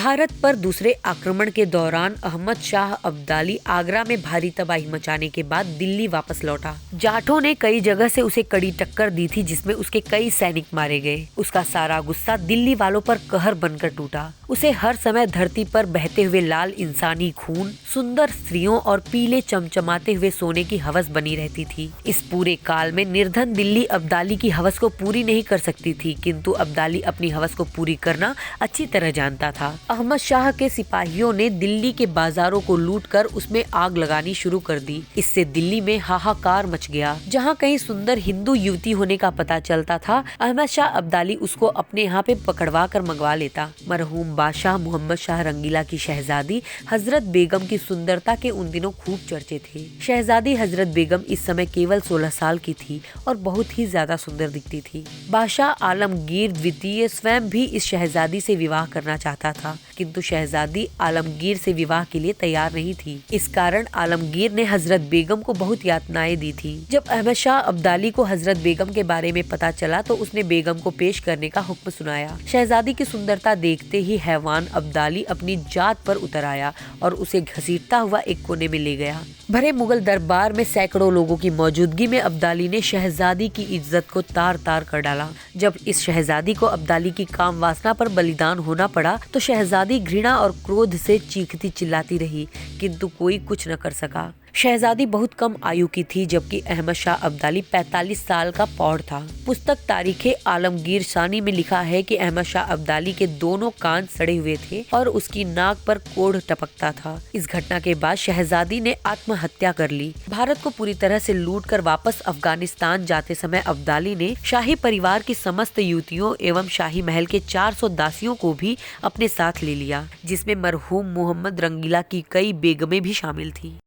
भारत पर दूसरे आक्रमण के दौरान अहमद शाह अब्दाली आगरा में भारी तबाही मचाने के बाद दिल्ली वापस लौटा। जाटों ने कई जगह से उसे कड़ी टक्कर दी थी, जिसमें उसके कई सैनिक मारे गए। उसका सारा गुस्सा दिल्ली वालों पर कहर बनकर टूटा। उसे हर समय धरती पर बहते हुए लाल इंसानी खून, सुंदर स्त्रियों और पीले चमचमाते हुए सोने की हवस बनी रहती थी। इस पूरे काल में निर्धन दिल्ली अब्दाली की हवस को पूरी नहीं कर सकती थी, किंतु अब्दाली अपनी हवस को पूरी करना अच्छी तरह जानता था। अहमद शाह के सिपाहियों ने दिल्ली के बाजारों को लूटकर उसमें आग लगानी शुरू कर दी। इससे दिल्ली में हाहाकार मच गया। जहां कहीं सुंदर हिंदू युवती होने का पता चलता था, अहमद शाह अब्दाली उसको अपने यहाँ पे पकड़वा कर मंगवा लेता। मरहूम बादशाह मोहम्मद शाह रंगीला की शहजादी हजरत बेगम की सुंदरता के उन दिनों खूब चर्चे थे। शहजादी हजरत बेगम इस समय केवल 16 साल की थी और बहुत ही ज्यादा सुंदर दिखती थी। बादशाह आलमगीर द्वितीय स्वयं भी इस शहजादी से विवाह करना चाहता था, किंतु शहजादी आलमगीर से विवाह के लिए तैयार नहीं थी। इस कारण आलमगीर ने हजरत बेगम को बहुत यातनाएं दी थी। जब अहमद शाह अब्दाली को हजरत बेगम के बारे में पता चला तो उसने बेगम को पेश करने का हुक्म सुनाया। शहजादी की सुंदरता देखते ही हैवान अब्दाली अपनी जात पर उतर आया और उसे घसीटता हुआ एक कोने में ले गया। भरे मुगल दरबार में सैकड़ों लोगों की मौजूदगी में अब्दाली ने शहजादी की इज्जत को तार तार कर डाला। जब इस शहजादी को अब्दाली की काम वासना पर बलिदान होना पड़ा तो शहजादी घृणा और क्रोध से चीखती चिल्लाती रही, किंतु कोई कुछ न कर सका। शहजादी बहुत कम आयु की थी, जबकि अहमद शाह अब्दाली 45 साल का प्रौढ़ था। पुस्तक तारीखे आलमगीर सानी में लिखा है कि अहमद शाह अब्दाली के दोनों कान सड़े हुए थे और उसकी नाक पर कोढ़ टपकता था। इस घटना के बाद शहजादी ने आत्महत्या कर ली। भारत को पूरी तरह से लूटकर वापस अफगानिस्तान जाते समय अब्दाली ने शाही परिवार की समस्त युवतियों एवं शाही महल के 400 दासियों को भी अपने साथ ले लिया, जिसमें मरहूम मोहम्मद रंगीला की कई बेगमें भी शामिल थी।